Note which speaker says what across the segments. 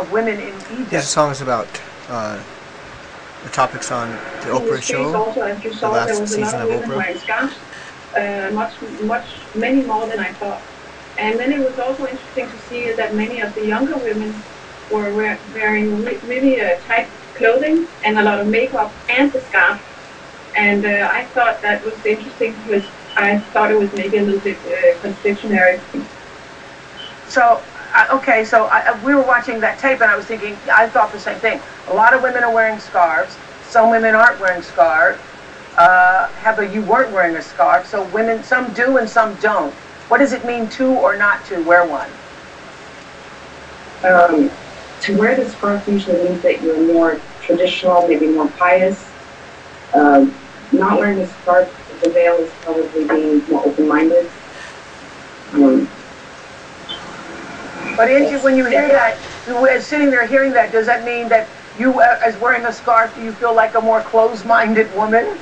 Speaker 1: of women in Egypt.
Speaker 2: This song is about the topics on the Oprah show,
Speaker 3: also, as you saw,
Speaker 2: the last
Speaker 3: there was
Speaker 2: season of Oprah.
Speaker 3: wearing scarves, many more than I thought. And then it was also interesting to see that many of the younger women were wearing really tight clothing and a lot of makeup and the scarf. And I thought that was interesting because I thought it was maybe a little bit contradictory.
Speaker 1: So, okay, so we were watching that tape and I was thinking, I thought the same thing. A lot of women are wearing scarves. Some women aren't wearing scarves. Heather, you weren't wearing a scarf, so women, some do and some don't. What does it mean to or not to wear one?
Speaker 4: To wear the scarf usually means that you're more traditional, maybe more pious. Not wearing a scarf, the veil is probably being more open-minded.
Speaker 1: But Angie, when you hear that, sitting there hearing that, does that mean that you, as wearing a scarf, do you feel like a more closed-minded woman?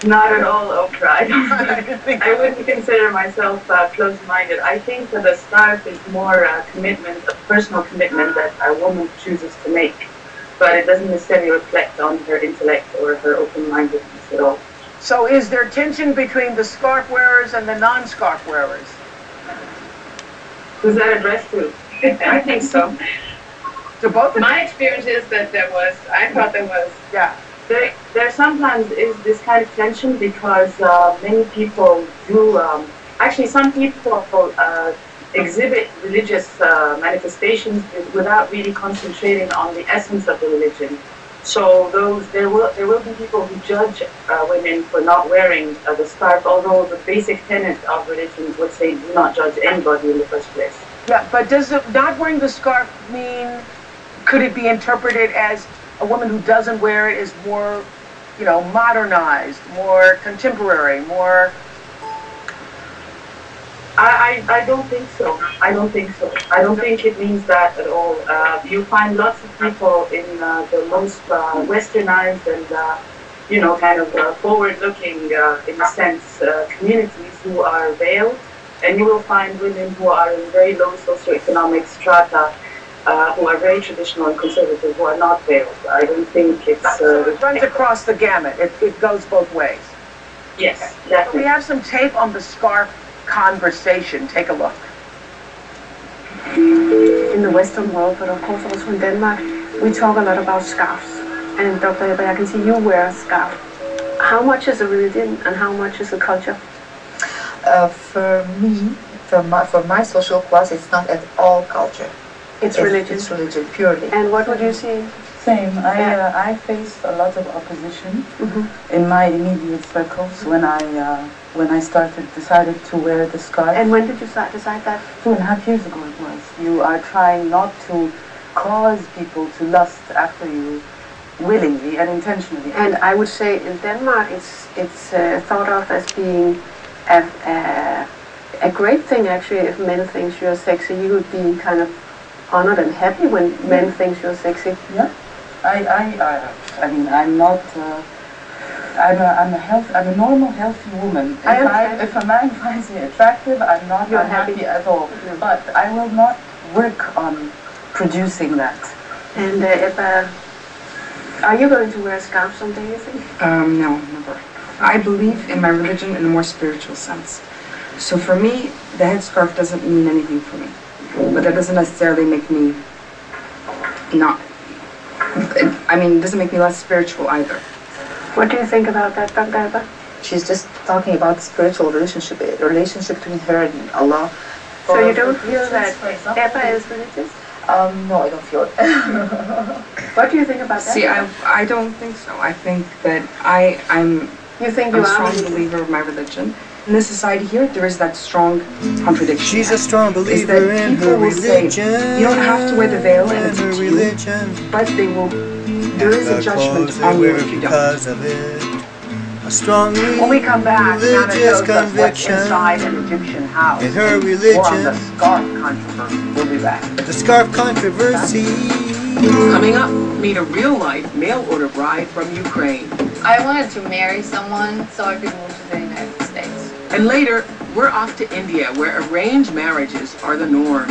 Speaker 3: Not at all, Oprah. I wouldn't consider myself closed-minded. I think that the scarf is more a commitment, a personal commitment that a woman chooses to make. But it doesn't necessarily reflect on her intellect or her open-mindedness at all.
Speaker 1: So is there tension between the scarf wearers and the non-scarf wearers?
Speaker 3: Who's that addressed to?
Speaker 4: I think so.
Speaker 1: To both of
Speaker 3: My experience is that I thought there was.
Speaker 1: Yeah.
Speaker 4: There sometimes is this kind of tension because many people do, actually some people exhibit religious manifestations without really concentrating on the essence of the religion. So there will be people who judge women for not wearing the scarf, although the basic tenet of religion would say do not judge anybody in the first place.
Speaker 1: Yeah, but does not wearing the scarf mean, could it be interpreted as a woman who doesn't wear it is more, you know, modernized, more contemporary, more...
Speaker 4: I don't think so. I don't think so. I don't think it means that at all. You find lots of people in the most westernized and, you know, kind of forward-looking, in a sense, communities who are veiled. And you will find women who are in very low socioeconomic strata, who are very traditional and conservative, who are not veiled. I don't think it's...
Speaker 1: So it runs across the gamut. It goes both ways.
Speaker 4: Yes, definitely.
Speaker 1: We have some tape on the scarf conversation. Take a look.
Speaker 5: In the Western world, but of course also in Denmark, we talk a lot about scarves. And Dr. Ebba, I can see you wear a scarf. How much is a religion and how much is a culture?
Speaker 6: For me, for my social class, it's not at all culture.
Speaker 5: It's religion.
Speaker 6: It's religion, purely.
Speaker 5: And what would you say?
Speaker 7: Same. I faced a lot of opposition in my immediate circles when I decided to wear the scarf.
Speaker 5: And when did you decide that?
Speaker 7: 2.5 years ago it was. You are trying not to cause people to lust after you willingly and intentionally.
Speaker 5: And I would say in Denmark it's thought of as being a great thing actually if men think you're sexy. You would be kind of honored and happy when men think you're sexy.
Speaker 7: Yeah. I mean, I'm not. I'm a normal, healthy woman. If a man finds me attractive, I'm not unhappy at all.
Speaker 5: No.
Speaker 7: But I will not work on producing that.
Speaker 5: And are you going to wear a scarf someday, you think?
Speaker 8: No, never. I believe in my religion in a more spiritual sense. So for me, the headscarf doesn't mean anything for me. But that doesn't necessarily make me not... I mean, it doesn't make me less spiritual either.
Speaker 5: What do you think about that, Dr. Ebba?
Speaker 6: She's just talking about the spiritual relationship between her and Allah.
Speaker 5: So you don't feel that Ebba is religious?
Speaker 6: No, I don't feel it.
Speaker 5: What do you think about that?
Speaker 8: See, I don't think so. I think that I'm a strong believer of my religion. In this society here, there is that strong contradiction.
Speaker 2: She's a strong believer in her religion.
Speaker 8: Say, you don't have to wear the veil and it's up to you, but there is a judgment on you if you don't.
Speaker 1: When we come back, Nana shows us what's inside an Egyptian house.
Speaker 2: In her religion.
Speaker 1: More on the scarf controversy. We'll be back.
Speaker 2: The scarf controversy.
Speaker 9: Coming up, meet a real-life mail-order bride from Ukraine.
Speaker 10: I wanted to marry someone so I could move to the United States.
Speaker 9: And later, we're off to India, where arranged marriages are the norm.